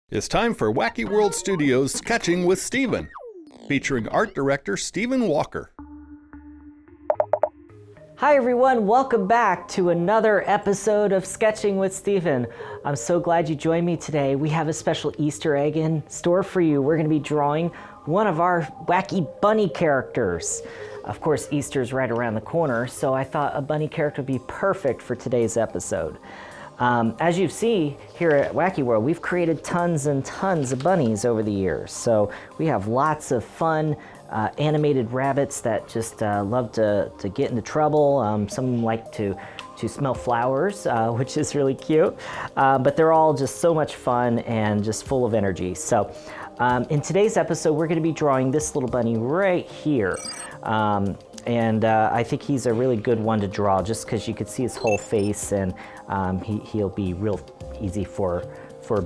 It's time for Wacky World Studios Sketching with Steven, featuring art director Steven Walker. Hi everyone, welcome back to another episode of Sketching with Steven. I'm so glad you joined me today. We have a special Easter egg in store for you. We're going to be drawing one of our wacky bunny characters. Of course, Easter's right around the corner, so I thought a bunny character would be perfect for today's episode. As you see here at Wacky World, we've created tons and tons of bunnies over the years. So we have lots of fun animated rabbits that just love to get into trouble. Some of them like to smell flowers, which is really cute. But they're all just so much fun and just full of energy. So in today's episode, we're going to be drawing this little bunny right here. And I think he's a really good one to draw just because you could see his whole face, and he'll be real easy for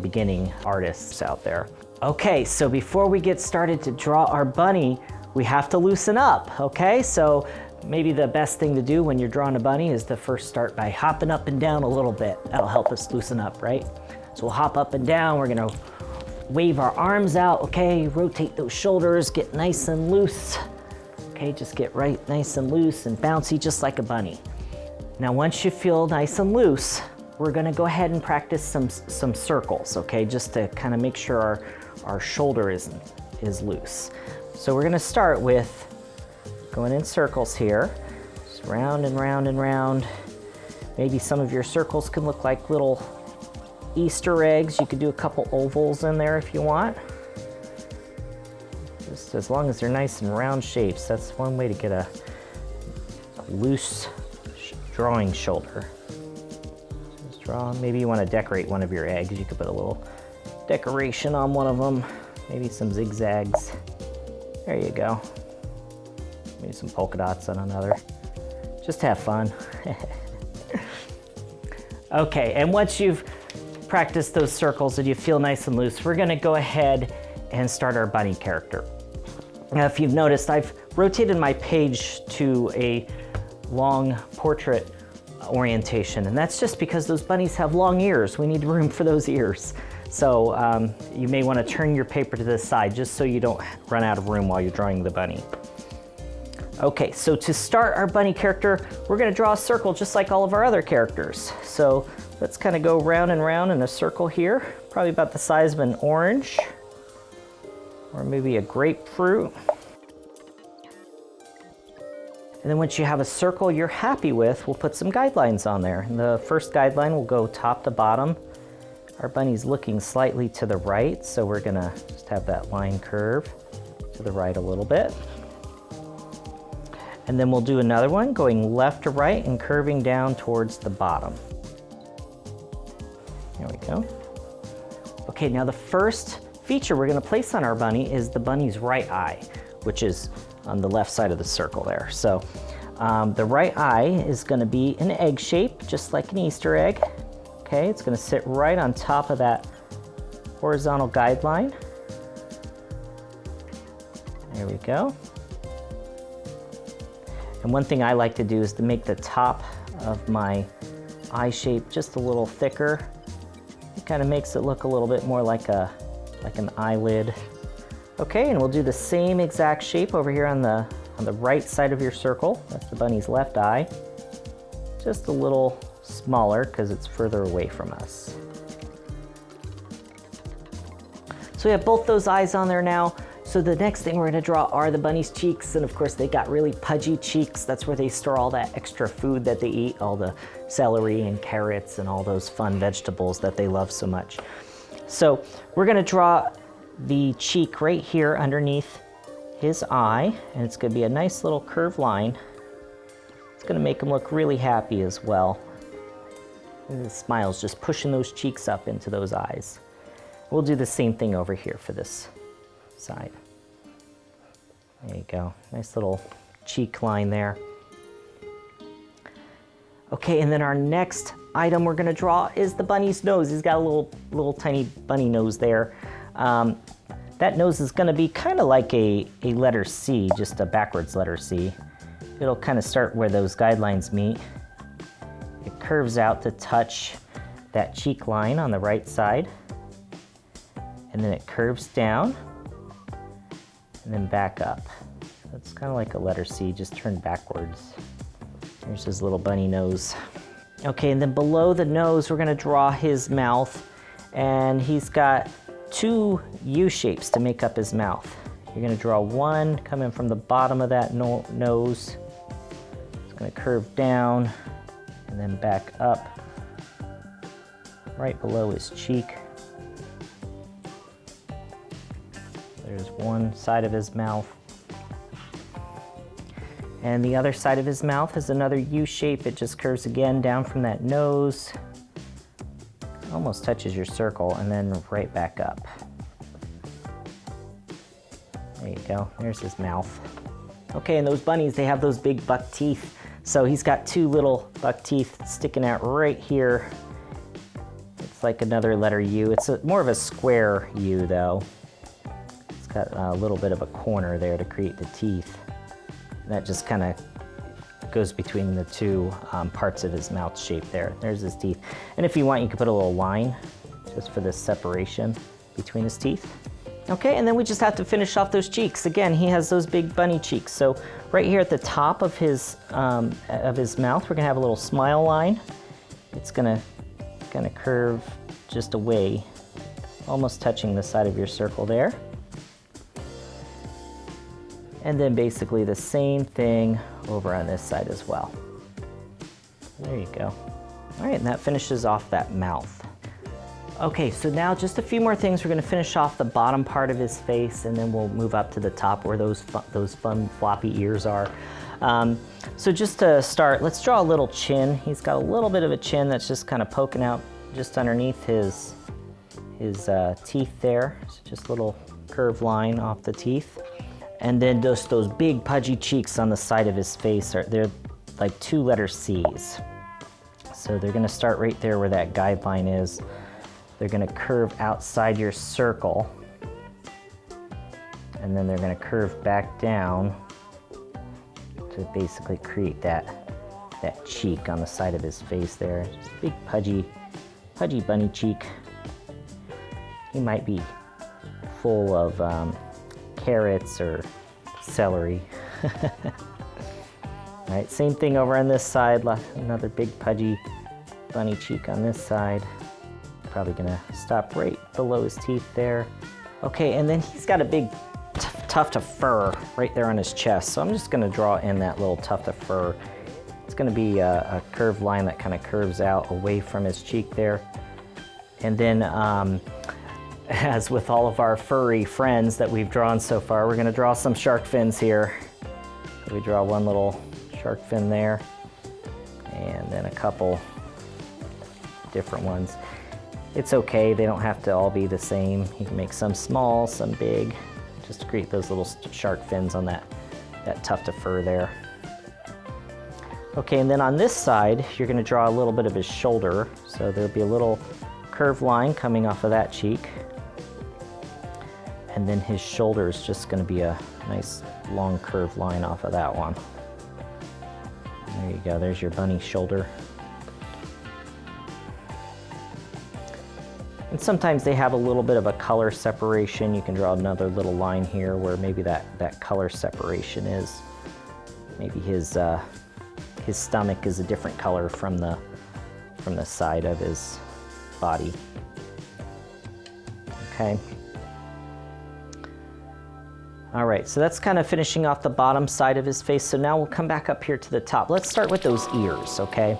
beginning artists out there. Okay, so before we get started to draw our bunny, we have to loosen up, okay? So maybe the best thing to do when you're drawing a bunny is to first start by hopping up and down a little bit. That'll help us loosen up, right? So we'll hop up and down. We're gonna wave our arms out, okay? Rotate those shoulders, get nice and loose. Okay, just get right nice and loose and bouncy just like a bunny. Now once you feel nice and loose, we're gonna go ahead and practice some circles, okay? Just to kind of make sure our shoulder is loose. So we're gonna start with going in circles here. Just round and round and round. Maybe some of your circles can look like little Easter eggs. You could do a couple ovals in there if you want. Just as long as they're nice and round shapes, that's one way to get a loose drawing shoulder. Just draw, maybe you want to decorate one of your eggs. You could put a little decoration on one of them, maybe some zigzags. There you go. Maybe some polka dots on another. Just have fun. Okay, and once you've practiced those circles and you feel nice and loose, we're gonna go ahead and start our bunny character. Now, if you've noticed, I've rotated my page to a long portrait orientation, and that's just because those bunnies have long ears. We need room for those ears. So you may want to turn your paper to this side just so you don't run out of room while you're drawing the bunny. Okay, so to start our bunny character, we're going to draw a circle just like all of our other characters. So let's kind of go round and round in a circle here, probably about the size of an orange or maybe a grapefruit. And then once you have a circle you're happy with, we'll put some guidelines on there. And the first guideline will go top to bottom. Our bunny's looking slightly to the right, so we're gonna just have that line curve to the right a little bit. And then we'll do another one going left to right and curving down towards the bottom. There we go. Okay, now the first feature we're gonna place on our bunny is the bunny's right eye, which is on the left side of the circle there. So the right eye is gonna be an egg shape, just like an Easter egg. Okay, it's gonna sit right on top of that horizontal guideline. There we go. And one thing I like to do is to make the top of my eye shape just a little thicker. It kind of makes it look a little bit more like an eyelid. Okay, and we'll do the same exact shape over here on the right side of your circle. That's the bunny's left eye. Just a little smaller because it's further away from us. So we have both those eyes on there now. So the next thing we're gonna draw are the bunny's cheeks, and of course they got really pudgy cheeks. That's where they store all that extra food that they eat, all the celery and carrots and all those fun vegetables that they love so much. So we're gonna draw the cheek right here underneath his eye, and it's gonna be a nice little curved line. It's gonna make him look really happy as well. And the smile's just pushing those cheeks up into those eyes. We'll do the same thing over here for this side. There you go, nice little cheek line there. Okay, and then our next item we're gonna draw is the bunny's nose. He's got a little tiny bunny nose there. That nose is gonna be kind of like a letter C, just a backwards letter C. It'll kind of start where those guidelines meet. It curves out to touch that cheek line on the right side, and then it curves down, and then back up. It's kind of like a letter C, just turned backwards. Here's his little bunny nose. Okay, and then below the nose, we're gonna draw his mouth, and he's got two U shapes to make up his mouth. You're gonna draw one coming from the bottom of that nose. It's gonna curve down and then back up right below his cheek. There's one side of his mouth. And the other side of his mouth is another U shape. It just curves again down from that nose. Almost touches your circle and then right back up. There you go, there's his mouth. Okay, and those bunnies, they have those big buck teeth. So he's got two little buck teeth sticking out right here. It's like another letter U. It's more of a square U though. It's got a little bit of a corner there to create the teeth. And that just kind of goes between the two parts of his mouth shape there. There's his teeth. And if you want, you can put a little line just for this separation between his teeth. Okay, and then we just have to finish off those cheeks. Again, he has those big bunny cheeks. So right here at the top of his mouth, we're gonna have a little smile line. It's gonna curve just away, almost touching the side of your circle there. And then basically the same thing over on this side as well. There you go. All right, and that finishes off that mouth. Okay, so now just a few more things. We're gonna finish off the bottom part of his face, and then we'll move up to the top where those fun floppy ears are. So just to start, let's draw a little chin. He's got a little bit of a chin that's just kind of poking out just underneath his teeth there. So just a little curved line off the teeth. And then just those big pudgy cheeks on the side of his face, they're like two letter C's. So they're gonna start right there where that guideline is. They're gonna curve outside your circle, and then they're gonna curve back down to basically create that cheek on the side of his face there. Just a big pudgy bunny cheek. He might be full of carrots or celery. All right, same thing over on this side. Another big pudgy bunny cheek on this side. Probably gonna stop right below his teeth there. Okay, and then he's got a big tuft of fur right there on his chest. So I'm just gonna draw in that little tuft of fur. It's gonna be a curved line that kind of curves out away from his cheek there. And then as with all of our furry friends that we've drawn so far, we're gonna draw some shark fins here. So we draw one little shark fin there, and then a couple different ones. It's okay, they don't have to all be the same. You can make some small, some big, just to create those little shark fins on that tuft of fur there. Okay, and then on this side, you're gonna draw a little bit of his shoulder. So there'll be a little curved line coming off of that cheek. And then his shoulder is just gonna be a nice long curved line off of that one. There you go, there's your bunny shoulder. And sometimes they have a little bit of a color separation. You can draw another little line here where maybe that color separation is. Maybe his stomach is a different color from the side of his body. Okay. All right, so that's kind of finishing off the bottom side of his face. So now we'll come back up here to the top. Let's start with those ears, okay?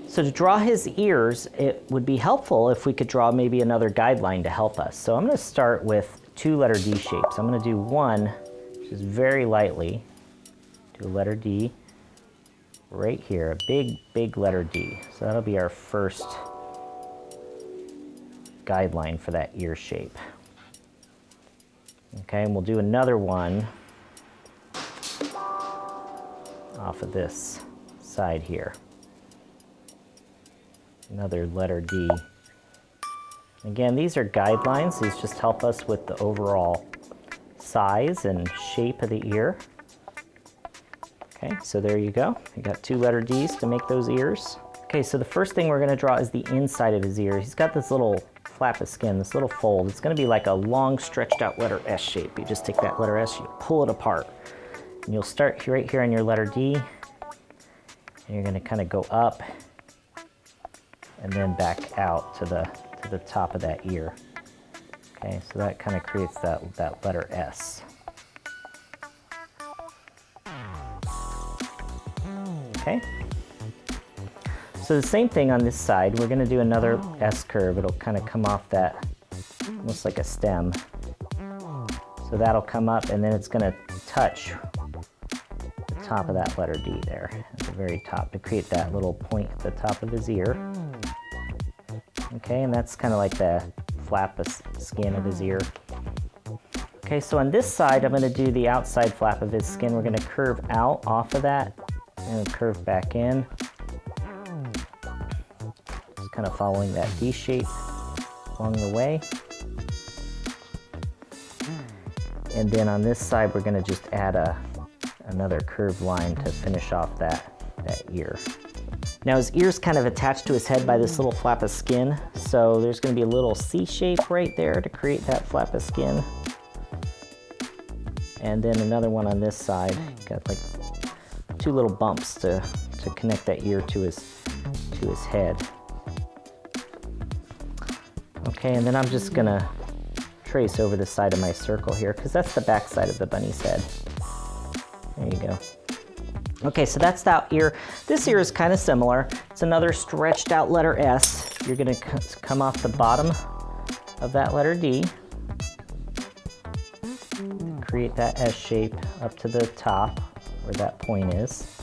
So to draw his ears, it would be helpful if we could draw maybe another guideline to help us. So I'm gonna start with two letter D shapes. I'm gonna do one, which is very lightly, do a letter D right here, a big letter D. So that'll be our first guideline for that ear shape. Okay, and we'll do another one off of this side here. Another letter D. Again, these are guidelines. These just help us with the overall size and shape of the ear. Okay, so there you go. You got two letter Ds to make those ears. Okay, so the first thing we're going to draw is the inside of his ear. He's got this little flap of skin, this little fold. It's going to be like a long stretched out letter S shape. You just take that letter S, you pull it apart. And you'll start right here on your letter D. And you're going to kind of go up and then back out to the top of that ear. Okay, so that kind of creates that letter S. Okay. So the same thing on this side, we're going to do another S curve. It'll kind of come off that, almost like a stem. So that'll come up and then it's going to touch the top of that letter D there, at the very top, to create that little point at the top of his ear. Okay, and that's kind of like the flap of skin of his ear. Okay, so on this side, I'm going to do the outside flap of his skin. We're going to curve out off of that and curve back in. Kind of following that D shape along the way. And then on this side, we're going to just add another curved line to finish off that ear. Now his ear's kind of attached to his head by this little flap of skin, so there's going to be a little C shape right there to create that flap of skin. And then another one on this side, got like two little bumps to connect that ear to his head. Okay, and then I'm just gonna trace over the side of my circle here, because that's the back side of the bunny's head. There you go. Okay, so that's that ear. This ear is kind of similar. It's another stretched out letter S. You're gonna come off the bottom of that letter D, create that S shape up to the top where that point is.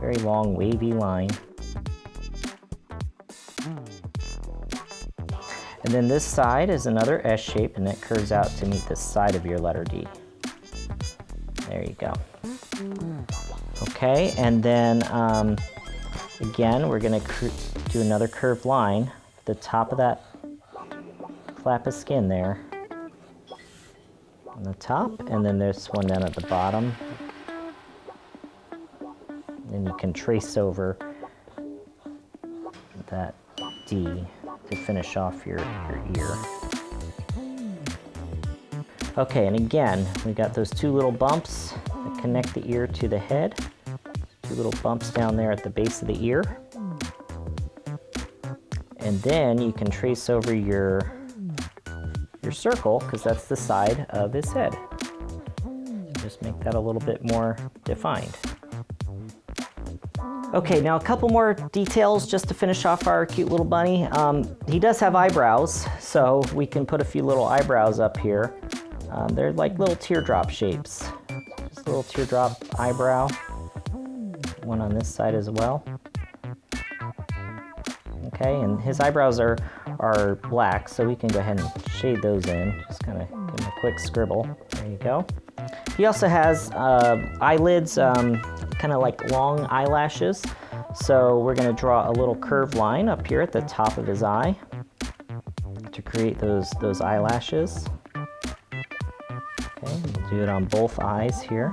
Very long, wavy line. And then this side is another S shape, and it curves out to meet the side of your letter D. There you go. Okay, and then again, we're going to do another curved line at the top of that flap of skin there on the top, and then there's one down at the bottom. Then you can trace over that D to finish off your ear. Okay, and again, we got those two little bumps that connect the ear to the head. Two little bumps down there at the base of the ear. And then you can trace over your circle, because that's the side of his head. Just make that a little bit more defined. Okay, now a couple more details just to finish off our cute little bunny. He does have eyebrows, so we can put a few little eyebrows up here. They're like little teardrop shapes. Just a little teardrop eyebrow. One on this side as well. Okay, and his eyebrows are black, so we can go ahead and shade those in. Just kind of give him a quick scribble. There you go. He also has eyelids, kind of like long eyelashes. So we're going to draw a little curved line up here at the top of his eye to create those eyelashes. Okay, we'll do it on both eyes here.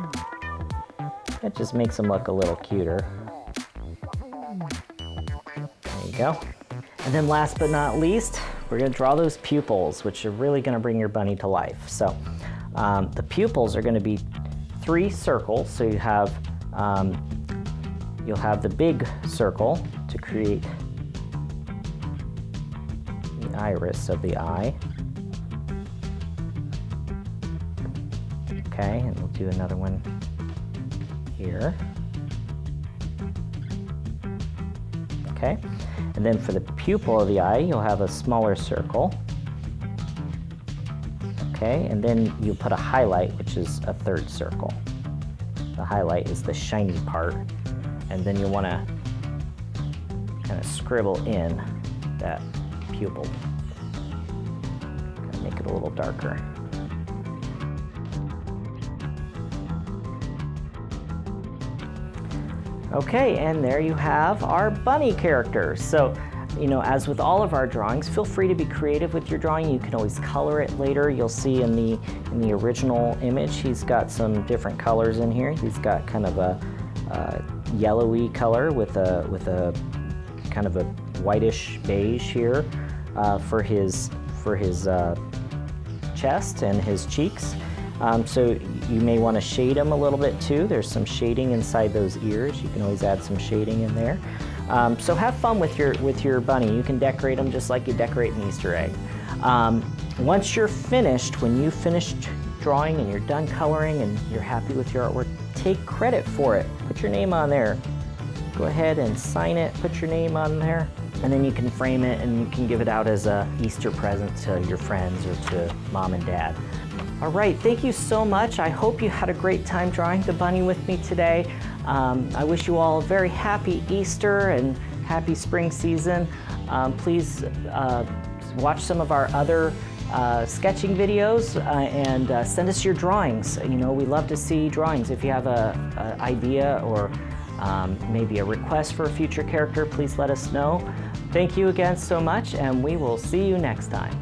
It just makes him look a little cuter. There you go. And then last but not least, we're going to draw those pupils, which are really going to bring your bunny to life. So the pupils are going to be 3 circles. So you'll have the big circle to create the iris of the eye. Okay, and we'll do another one here. Okay, and then for the pupil of the eye, you'll have a smaller circle. Okay, and then you put a highlight, which is a 3rd circle. The highlight is the shiny part, and then you'll want to kind of scribble in that pupil. Kind of make it a little darker. Okay, and there you have our bunny character. So, you know, as with all of our drawings, feel free to be creative with your drawing. You can always color it later. You'll see in the original image, he's got some different colors in here. He's got kind of a yellowy color with a kind of a whitish beige here for his chest and his cheeks. So you may want to shade them a little bit too. There's some shading inside those ears. You can always add some shading in there. So have fun with your bunny. You can decorate them just like you decorate an Easter egg. Once you're finished, when you finished drawing and you're done coloring and you're happy with your artwork, take credit for it. Put your name on there. Go ahead and sign it, put your name on there, and then you can frame it and you can give it out as a Easter present to your friends or to mom and dad. All right, thank you so much. I hope you had a great time drawing the bunny with me today. I wish you all a very happy Easter and happy spring season. Please watch some of our other sketching videos and send us your drawings. You know, we love to see drawings. If you have an idea or maybe a request for a future character, please let us know. Thank you again so much, and we will see you next time.